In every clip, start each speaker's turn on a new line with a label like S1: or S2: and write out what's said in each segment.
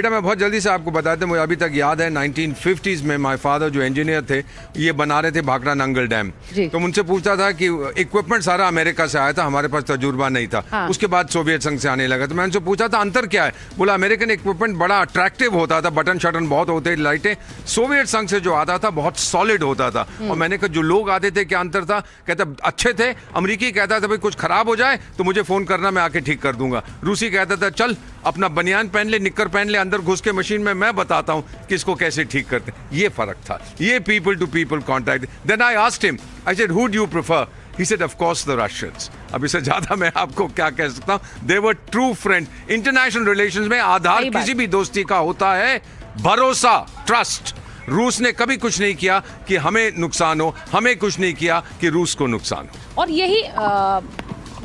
S1: बेटा मैं बहुत जल्दी से आपको बताते, मुझे अभी तक याद है 1950s में माय फादर जो इंजीनियर थे ये बना रहे थे भाखड़ा नंगल डैम। तो मुझसे पूछता था कि इक्विपमेंट सारा अमेरिका से आया था, हमारे पास तजुर्बा नहीं था। हाँ। उसके बाद सोवियत संघ से आने लगा, तो मैं उनसे पूछा था अंतर क्या है। बोला अमेरिकन इक्विपमेंट बड़ा अट्रैक्टिव होता था, बटन शटन बहुत होते, लाइटें। सोवियत संघ से जो आता था बहुत सॉलिड होता था। और मैंने कहा जो लोग आते थे क्या अंतर था, कहता अच्छे थे। अमरीकी कहता था भाई कुछ खराब हो जाए तो मुझे फोन करना, मैं आके ठीक कर दूंगा। रूसी कहता था चल अपना बनियान पहन ले, निक्कर पहन ले, अंदर घुस के मशीन में मैं बताता हूं किसको कैसे ठीक करते। ये फर्क था, ये people to people contact. Then I asked him, I said who do you prefer? He said, of course, the Russians. अब इससे ज्यादा मैं आपको क्या कह सकता हूं। They were true friends. International relations में आधार किसी भी दोस्ती का होता है भरोसा, ट्रस्ट। रूस ने कभी कुछ नहीं किया कि हमें नुकसान हो, हमें कुछ नहीं किया कि रूस को नुकसान हो।
S2: और यही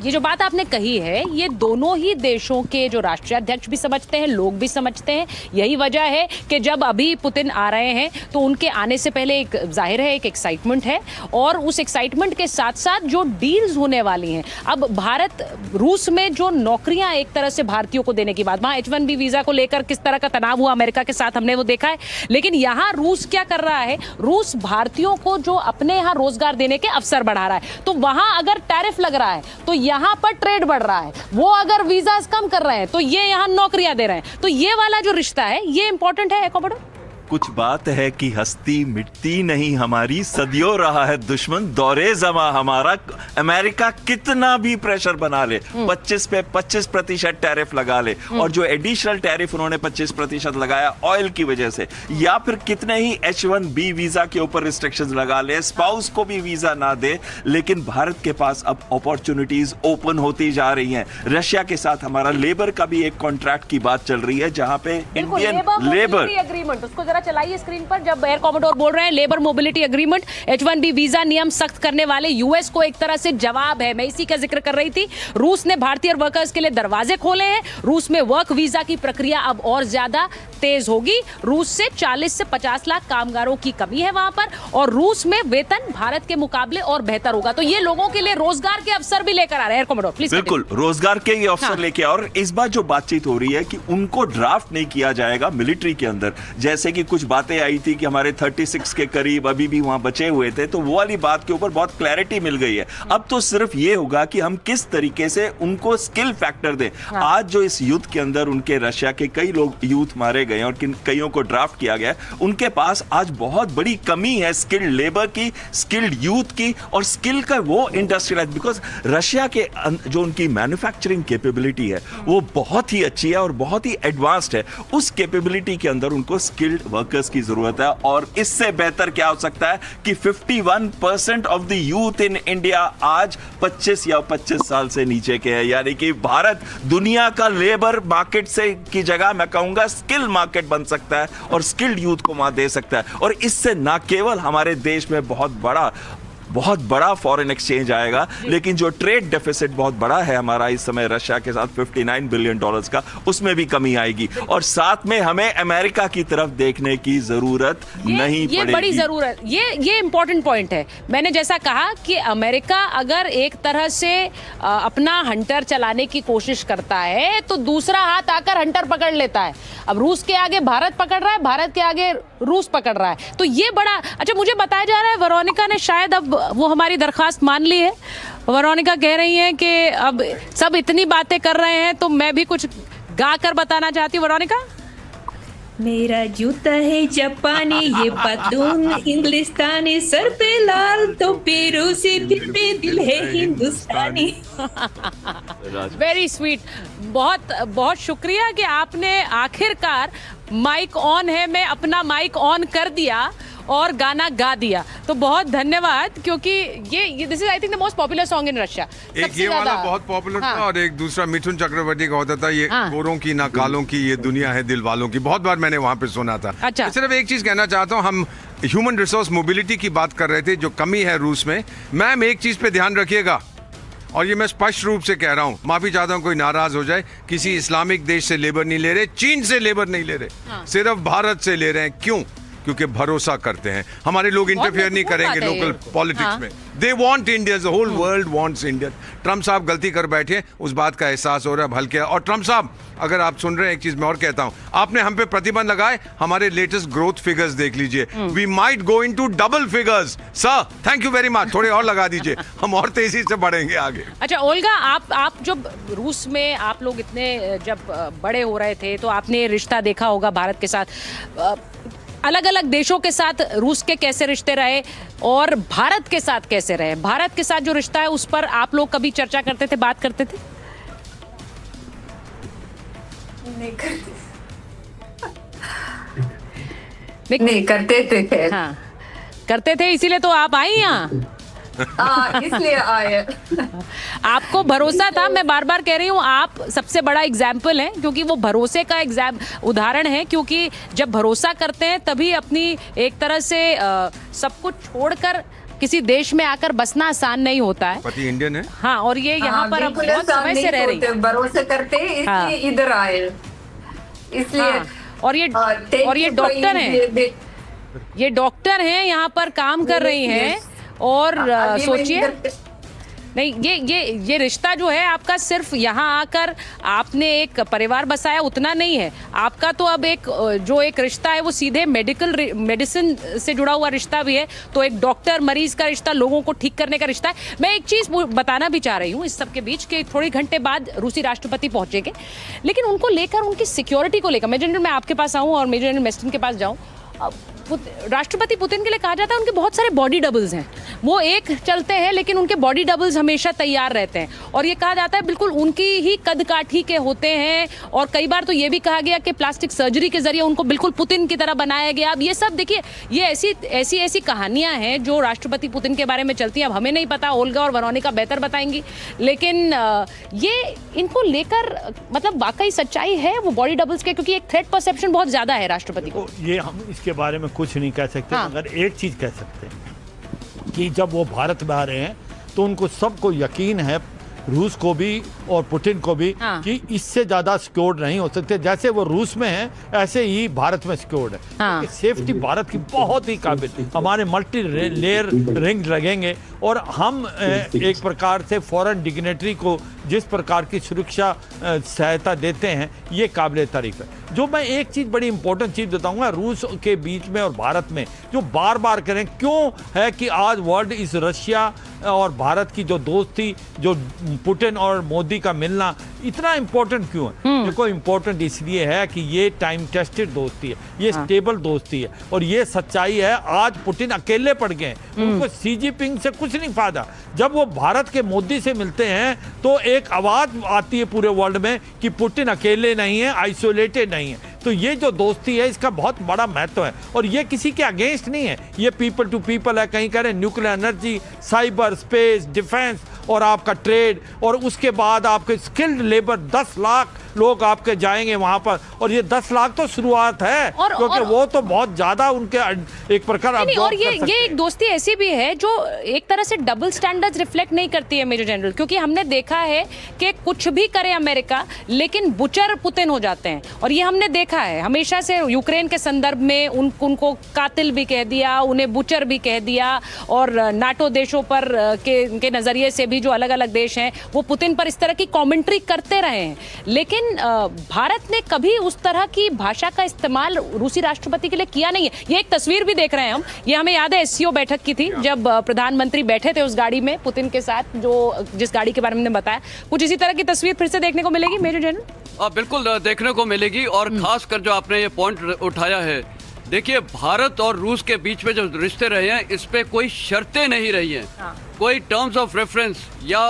S2: ये जो बात आपने कही है ये दोनों ही देशों के जो राष्ट्रीय अध्यक्ष भी समझते हैं, लोग भी समझते हैं। यही वजह है कि जब अभी पुतिन आ रहे हैं तो उनके आने से पहले एक जाहिर है एक एक्साइटमेंट है, और उस एक्साइटमेंट के साथ साथ जो डील्स होने वाली हैं। अब भारत रूस में जो नौकरियां एक तरह से भारतीयों को देने की बात, वहां H1B वीजा को लेकर किस तरह का तनाव हुआ अमेरिका के साथ, हमने वो देखा है। लेकिन यहाँ रूस क्या कर रहा है, रूस भारतीयों को जो अपने यहाँ रोजगार देने के अवसर बढ़ा रहा है। तो वहां अगर टैरिफ लग रहा है तो यहाँ पर ट्रेड बढ़ रहा है, वो अगर वीजास कम कर रहे हैं तो ये यहाँ नौकरियां दे रहे हैं। तो ये वाला जो रिश्ता है ये इंपॉर्टेंट है कॉमोडोर।
S3: कुछ बात है कि हस्ती मिटती नहीं हमारी, सदियों रहा है दुश्मन दौरे जमा हमारा। अमेरिका कितना भी प्रेशर बना ले, 25 पे 25% टैरिफ लगा ले, और जो एडिशनल टैरिफ उन्होंने 25% लगाया ऑयल की वजह से, या फिर कितने ही H1B वीजा के ऊपर रिस्ट्रिक्शंस लगा ले, स्पाउस को भी वीजा ना दे, लेकिन भारत के पास अब अपॉर्चुनिटीज ओपन होती जा रही हैं। रशिया के साथ हमारा लेबर का भी एक कॉन्ट्रैक्ट की बात चल रही है, जहां पे इंडियन लेबर
S2: एग्रीमेंट, उसको जरा चलाइए स्क्रीन पर। जब एयर कॉमोडोर बोल रहे हैं labour mobility agreement, H1B visa नियम सख्त करने वाले यूएस को एक तरह से जवाब है। मैं इसी का जिक्र कर रही थी। रूस ने भारतीय वर्कर्स के लिए दरवाजे खोले हैं। रूस में वर्क वीजा की प्रक्रिया अब और ज्यादा तेज होगी। रूस से 40 से 50 लाख कामगारों की कमी है वहां पर, और रूस में वेतन भारत के मुकाबले और बेहतर होगा। तो ये लोगों के लिए रोजगार के अवसर भी लेकर आ रहे हैं। Air commodore please.
S3: बिल्कुल, रोजगार के ये अवसर लेके, और इस बार जो बातचीत हो रही है कि उनको ड्राफ्ट नहीं किया जाएगा मिलिट्री के अंदर, जैसे कि कुछ बातें आई थी कि हमारे 36 के करीब अभी भी वहां बचे हुए थे, तो वो वाली बात के ऊपर बहुत क्लैरिटी मिल गई है। अब तो सिर्फ ये होगा कि हम किस तरीके से उनको स्किल फैक्टर दें। आज जो इस युद्ध के अंदर उनके रशिया के कई लोग यूथ मारे गए और कईयों को ड्राफ्ट किया गया, उनके पास आज बहुत बड़ी कमी है स्किल्ड लेबर की, स्किल्ड यूथ की, और स्किल का वो इंडस्ट्रियलाइज। बिकॉज रशिया के जो उनकी मैन्युफैक्चरिंग कैपेबिलिटी है वो बहुत ही अच्छी है और बहुत ही एडवांस्ड है। उस कैपेबिलिटी के अंदर उनको स्किल्ड वर्कर्स की जरूरत है, और इससे बेहतर क्या हो सकता है कि 51% of the youth in India आज 25 या 25 साल से नीचे के हैं। यानी कि भारत दुनिया का लेबर मार्केट से की जगह मैं कहूंगा स्किल मार्केट बन सकता है, और स्किल्ड यूथ को वहां दे सकता है। और इससे ना केवल हमारे देश में बहुत बड़ा फॉरेन एक्सचेंज आएगा, लेकिन जो ट्रेड डेफिसिट बहुत बड़ा है हमारा इस समय रशिया के साथ $59 बिलियन का, उसमें भी कमी आएगी। और साथ में हमें अमेरिका की तरफ देखने की जरूरत नहीं पड़ेगी।
S2: ये बड़ी जरूरत, ये इंपॉर्टेंट पॉइंट है। मैंने जैसा कहा कि अमेरिका अगर एक तरह से अपना हंटर चलाने की कोशिश करता है तो दूसरा हाथ आकर हंटर पकड़ लेता है। अब रूस के आगे भारत पकड़ रहा है, भारत के आगे रूस पकड़ रहा है। तो ये बड़ा अच्छा। मुझे बताया जा रहा है वेरोनिका ने शायद अब वो हमारी दरखास्त मान ली है। वेरोनिका कह रही हैं कि अब सब इतनी बातें कर रहे हैं तो मैं भी कुछ गा कर बताना चाहती हूँ। वेरोनिका,
S4: मेरा जूता है जापानी, ये पतलून इंग्लिस्तानी, सर पे लाल तो रूसी, दिल पे दिल है हिंदुस्तानी।
S2: Very sweet. बहुत बहुत शुक्रिया कि आपने आखिरकार माइक ऑन है, मैं अपना माइक ऑन कर दिया और गाना गा दिया। तो बहुत धन्यवाद, क्योंकि ये this is I think the most popular song in Russia.
S1: एक ये वाला बहुत पॉपुलर था, और एक दूसरा मिथुन चक्रवर्ती का होता था, ये गोरों की ना कालों की ये दुनिया है दिल वालों की। बहुत बार मैंने वहां पे सुना था।
S2: अच्छा,
S1: सिर्फ एक चीज कहना चाहता हूँ, हम ह्यूमन रिसोर्स मोबिलिटी की बात कर रहे थे, जो कमी है रूस में। मैम एक चीज पे ध्यान रखिएगा, और ये मैं स्पष्ट रूप से कह रहा हूँ, माफी चाहता हूँ कोई नाराज हो जाए, किसी इस्लामिक देश से लेबर नहीं ले रहे, चीन से लेबर नहीं ले रहे, सिर्फ भारत से ले रहे हैं। क्यों? क्योंकि भरोसा करते हैं। हमारे लोग इंटरफेयर नहीं करेंगे
S2: बात है
S1: लोकल
S2: ये।
S1: पॉलिटिक्स
S2: हाँ।
S1: में। They want India, the whole world wants India. Trump साहब गलती कर बैठे, उस बात का एहसास हो रहा है हल्के। और ट्रम्प साहब, अगर आप सुन रहे हैं, एक चीज मैं और कहता हूं, आपने हम पे प्रतिबंध लगाए, हमारे लेटेस्ट ग्रोथ फिगर्स देख लीजिए, we might go into double figures. Sir thank you very much, थोड़े और लगा दीजिए, हम और तेजी से बढ़ेंगे आगे।
S2: अच्छा ओल्गा, आप जब रूस में आप लोग इतने जब बड़े हो रहे थे तो आपने रिश्ता देखा होगा भारत के साथ, अलग अलग देशों के साथ रूस के कैसे रिश्ते रहे और भारत के साथ कैसे रहे। भारत के साथ जो रिश्ता है उस पर आप लोग कभी चर्चा करते थे, बात करते थे?
S5: नहीं करते थे।
S2: हाँ करते थे, इसीलिए तो आप आई यहाँ।
S5: इसलिए आए।
S2: आपको भरोसा था, मैं बार बार कह रही हूँ, आप सबसे बड़ा एग्जाम्पल हैं, क्योंकि वो भरोसे का उदाहरण है। क्योंकि जब भरोसा करते हैं तभी अपनी एक तरह से सब कुछ छोड़कर किसी देश में आकर बसना आसान नहीं होता है।
S1: पति इंडियन है।
S2: हाँ, और ये यहाँ पर अब बहुत समय से रह रही है।
S5: भरोसा करते इसलिए इधर आए, इसलिए।
S2: हाँ, और ये डॉक्टर हैं, ये डॉक्टर हैं, यहाँ पर काम कर रही हैं। और सोचिए, नहीं ये रिश्ता जो है आपका, सिर्फ यहाँ आकर आपने एक परिवार बसाया उतना नहीं है आपका, तो अब एक रिश्ता है वो सीधे मेडिसिन से जुड़ा हुआ रिश्ता भी है। तो एक डॉक्टर मरीज का रिश्ता, लोगों को ठीक करने का रिश्ता है। मैं एक चीज बताना भी चाह रही हूँ इस सब के बीच कि थोड़े घंटे बाद रूसी राष्ट्रपति पहुंचेंगे, लेकिन उनको लेकर, उनकी सिक्योरिटी को लेकर, मेजर जनरल मैं आपके पास आऊँ और मेजर जनरल मेस्टन के पास जाऊँ। राष्ट्रपति पुतिन के लिए कहा जाता है उनके बहुत सारे बॉडी डबल्स हैं, वो एक चलते हैं लेकिन उनके बॉडी डबल्स हमेशा तैयार रहते हैं। और ये कहा जाता है बिल्कुल उनकी ही कद काठी के होते हैं। और कई बार तो ये भी कहा गया कि प्लास्टिक सर्जरी के जरिए उनको बिल्कुल पुतिन की तरह बनाया गया। अब ये सब देखिए, ये ऐसी कहानियां हैं जो राष्ट्रपति पुतिन के बारे में चलती हैं। अब हमें नहीं पता, ओल्गा और वेरोनिका बेहतर बताएंगी, लेकिन ये इनको लेकर मतलब वाकई सच्चाई है वो बॉडी डबल्स के, क्योंकि एक थ्रेट परसेप्शन बहुत ज्यादा है राष्ट्रपति को।
S6: ये हम इसके बारे में कुछ नहीं कह सकते।
S2: हाँ।
S6: मगर एक चीज कह सकते हैं कि जब वो भारत में आ रहे हैं तो उनको सबको यकीन है, रूस को भी और पुतिन को भी,
S2: हाँ।
S6: कि इससे ज्यादा सिक्योर्ड नहीं हो सकते। जैसे वो रूस में है ऐसे ही भारत में सिक्योर्ड है।
S2: हाँ।
S6: सेफ्टी भारत की बहुत ही काबिल, हमारे मल्टी लेयर रिंग लगेंगे और हम एक प्रकार से फॉरेन डिग्नेटरी को जिस प्रकार की सुरक्षा सहायता देते हैं, ये काबिल तारीफ है। जो मैं एक चीज़, बड़ी इंपॉर्टेंट चीज़ बताऊंगा रूस के बीच में और भारत में, जो बार बार करें क्यों है कि आज वर्ल्ड इस रशिया और भारत की जो दोस्ती, जो पुतिन और मोदी का मिलना इतना इंपॉर्टेंट क्यों है? देखो इंपॉर्टेंट इसलिए है कि ये टाइम टेस्टेड दोस्ती है, ये स्टेबल दोस्ती है और ये सच्चाई है। आज पुतिन अकेले पड़ गए, उनको शी जिनपिंग से कुछ नहीं फायदा। जब वो भारत के मोदी से मिलते हैं तो एक आवाज आती है पूरे वर्ल्ड में कि पुतिन अकेले नहीं है, आइसोलेटेड नहीं है। तो ये जो दोस्ती है इसका बहुत बड़ा महत्व है और ये किसी के अगेंस्ट नहीं है, ये पीपल टू पीपल है। कहीं कह रहे हैं nuclear energy, cyber space, defence और आपका ट्रेड, और उसके बाद आपके स्किल्ड लेबर 10 लाख लोग आपके जाएंगे वहां पर। और ये 10 लाख तो शुरुआत है, क्योंकि वो तो बहुत ज्यादा उनके एक प्रकार
S2: नहीं, और ये एक दोस्ती ऐसी भी है जो एक तरह से डबल स्टैंडर्ड्स रिफ्लेक्ट नहीं करती है मेजर जनरल, क्योंकि हमने देखा है कि कुछ भी करे अमेरिका लेकिन बुचर पुतिन हो जाते हैं। और ये हमने देखा है हमेशा से, यूक्रेन के संदर्भ में उनको कातिल भी कह दिया, उन्हें बुचर भी कह दिया। और नाटो देशों पर के नजरिए से भी जो अलग अलग देश हैं वो पुतिन पर इस तरह की कमेंट्री करते रहे हैं। लेकिन भारत ने कभी उस तरह की भाषा का इस्तेमाल रूसी राष्ट्रपति के लिए किया नहीं है। ये एक तस्वीर भी देख रहे हैं हम, ये हमें याद है एससीओ बैठक की थी जब प्रधानमंत्री बैठे थे उस गाड़ी में पुतिन के साथ, जो जिस गाड़ी के बारे में बताया। कुछ इसी तरह की तस्वीर फिर से देखने को मिलेगी मेजर जनरल?
S7: बिल्कुल देखने को मिलेगी। और खासकर जो आपने ये पॉइंट उठाया है, देखिए भारत और रूस के बीच में जो रिश्ते रहे हैं इस पे कोई शर्तें नहीं रही हैं, कोई टर्म्स ऑफ रेफरेंस या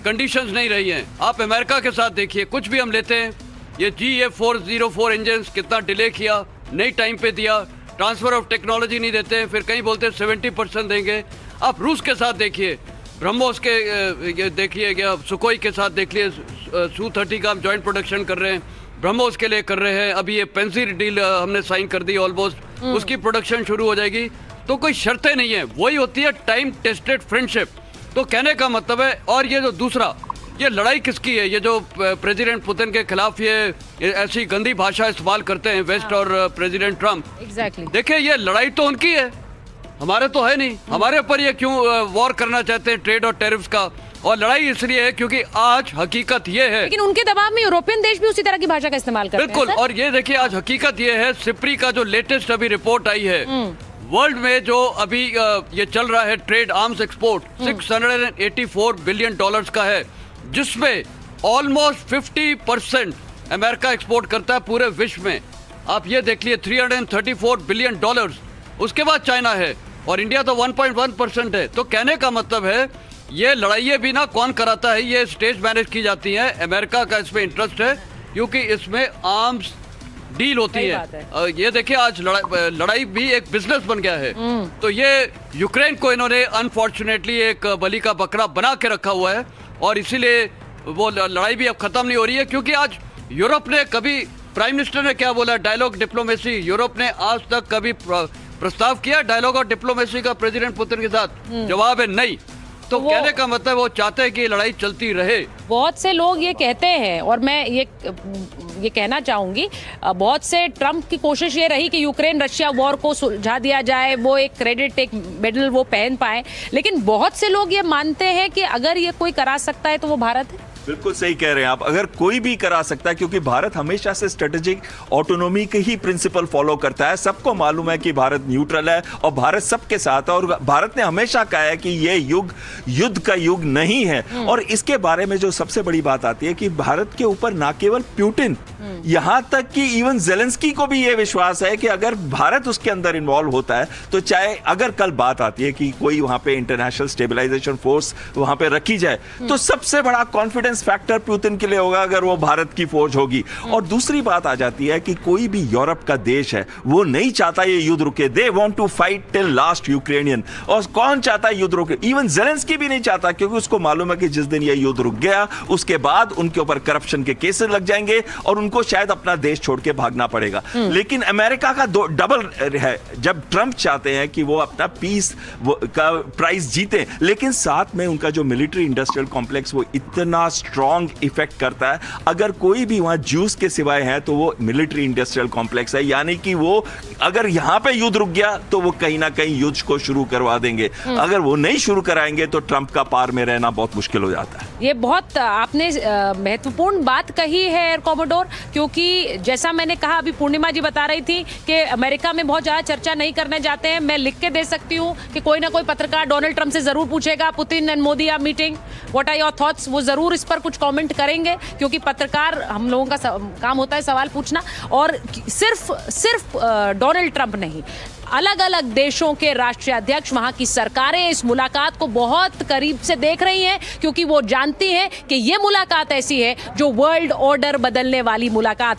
S7: कंडीशंस नहीं रही हैं। आप अमेरिका के साथ देखिए, कुछ भी हम लेते हैं, ये GF404 इंजन कितना डिले किया, नई टाइम पे दिया, ट्रांसफर ऑफ टेक्नोलॉजी नहीं देते हैं, फिर कहीं बोलते हैं 70% देंगे। आप रूस के साथ देखिए, ब्रह्मोस के देखिए, या सुकोई के साथ देख लिए, Su-30 का हम जॉइंट प्रोडक्शन कर रहे हैं, ब्रह्मोस के लिए कर रहे हैं। अभी ये पेंसी डील हमने साइन कर दी ऑलमोस्ट, उसकी प्रोडक्शन शुरू हो जाएगी। तो कोई शर्तें नहीं है, वही होती है टाइम टेस्टेड फ्रेंडशिप। तो कहने का मतलब है, और ये जो दूसरा, ये लड़ाई किसकी है? ये जो प्रेसिडेंट पुतिन के खिलाफ ये ऐसी गंदी भाषा इस्तेमाल करते हैं वेस्ट और प्रेसिडेंट ट्रम्प,
S2: एग्जैक्टली
S7: देखिए ये लड़ाई तो उनकी है, हमारे तो है नहीं। हमारे ऊपर ये क्यों वॉर करना चाहते हैं ट्रेड और टैरिफ्स का? और लड़ाई इसलिए है क्योंकि आज हकीकत ये है,
S2: लेकिन उनके दबाव में यूरोपियन देश भी उसी तरह की भाषा का इस्तेमाल करते हैं।
S7: बिल्कुल। और ये देखिए आज हकीकत ये है, सिप्री का जो लेटेस्ट अभी रिपोर्ट आई है, वर्ल्ड में जो अभी ये चल रहा है trade arms export 684 billion dollars का है, जिसमें ऑलमोस्ट 50% अमेरिका एक्सपोर्ट करता है पूरे विश्व में। आप ये देख लिए 334 बिलियन डॉलर्स, उसके बाद चाइना है और इंडिया तो 1.1% है। तो कहने का मतलब है ये लड़ाइयाँ भी ना कौन कराता है, ये स्टेज मैनेज की जाती हैं। अमेरिका का इसमें इंटरेस्ट है क्योंकि इसमें आर्म्स डील होती है। ये देखिए आज लड़ाई भी एक बिजनेस बन गया है। तो ये यूक्रेन को इन्होंने अनफॉर्चुनेटली एक बलि का बकरा बना के रखा हुआ है और इसीलिए वो लड़ाई भी अब खत्म नहीं हो रही है। क्योंकि आज यूरोप ने कभी, प्राइम मिनिस्टर ने क्या बोला, डायलॉग डिप्लोमेसी, यूरोप ने आज तक कभी प्रस्ताव किया डायलॉग और डिप्लोमेसी का प्रेसिडेंट पुतिन के साथ? जवाब है नहीं। तो कहने का मतलब वो चाहते हैं कि लड़ाई चलती रहे।
S2: बहुत से लोग ये कहते हैं और मैं ये कहना चाहूंगी, बहुत से ट्रम्प की कोशिश ये रही कि यूक्रेन रशिया वॉर को सुलझा दिया जाए, वो एक क्रेडिट एक मेडल वो पहन पाए, लेकिन बहुत से लोग ये मानते हैं कि अगर ये कोई करा सकता है तो वो भारत है।
S3: बिल्कुल सही कह रहे हैं आप, अगर कोई भी करा सकता है, क्योंकि भारत हमेशा से स्ट्रेटेजिक ऑटोनॉमी के ही प्रिंसिपल फॉलो करता है। सबको मालूम है कि भारत न्यूट्रल है और भारत सबके साथ है और भारत ने हमेशा कहा है कि ये युग युद्ध का युग नहीं है। और इसके बारे में जो सबसे बड़ी बात आती है कि भारत के ऊपर ना केवल पुतिन, यहां तक कि इवन ज़ेलेंस्की को भी ये विश्वास है कि अगर भारत उसके अंदर इन्वॉल्व होता है तो चाहे अगर कल बात आती है कि कोई वहां पे इंटरनेशनल स्टेबलाइजेशन फोर्स वहां पे रखी जाए, तो सबसे बड़ा कॉन्फिडेंस फैक्टर पुतिन के लिए होगा अगर वो भारत की फौज होगी। और दूसरी बात आ जाती है कि कोई भी यूरोप का देश है वो नहीं चाहता ये युद्ध रुके, they want to fight till last Ukrainian. और कौन चाहता है युद्ध रुके? इवन ज़ेलेंस्की भी नहीं चाहता, क्योंकि उसको मालूम है कि जिस दिन ये युद्ध रुक गया उसके बाद उनके ऊपर करप्शन के केसेस लग जाएंगे और उनको शायद अपना देश छोड़ के भागना पड़ेगा। लेकिन अमेरिका का डबल है, जब ट्रंप चाहते हैं कि वो अपना पीस का प्राइज जीते, लेकिन साथ में उनका जो मिलिट्री इंडस्ट्रियल कॉम्प्लेक्स वो इतना स्ट्रॉन्ग इफेक्ट करता है। अगर कोई भी वहां जूस के सिवाय है तो वो मिलिट्री इंडस्ट्रियल कॉम्प्लेक्स है, यानी कि वो अगर यहां पे युद्ध रुक गया तो वो कहीं ना कहीं युद्ध को शुरू करवा देंगे। अगर वो नहीं शुरू कराएंगे तो ट्रंप का पार में रहना बहुत मुश्किल हो जाता है।
S2: ये बहुत आपने महत्वपूर्ण बात कही है एयर कॉमोडोर, क्योंकि जैसा मैंने कहा, अभी पूर्णिमा जी बता रही थी कि अमेरिका में बहुत ज्यादा चर्चा नहीं करने जाते हैं। मैं लिख के दे सकती हूँ कि कोई ना कोई पत्रकार डोनाल्ड ट्रंप से जरूर पूछेगा, Putin and Modi are meeting, what are your thoughts, वो जरूर इस पर कुछ कमेंट करेंगे, क्योंकि पत्रकार हम लोगों का काम होता है सवाल पूछना। और सिर्फ डोनाल्ड ट्रंप नहीं, अलग अलग देशों के राष्ट्रीय अध्यक्ष, वहां की सरकारें इस मुलाकात को बहुत करीब से देख रही हैं, क्योंकि वो जानती हैं कि ये मुलाकात ऐसी है जो वर्ल्ड ऑर्डर बदलने वाली मुलाकात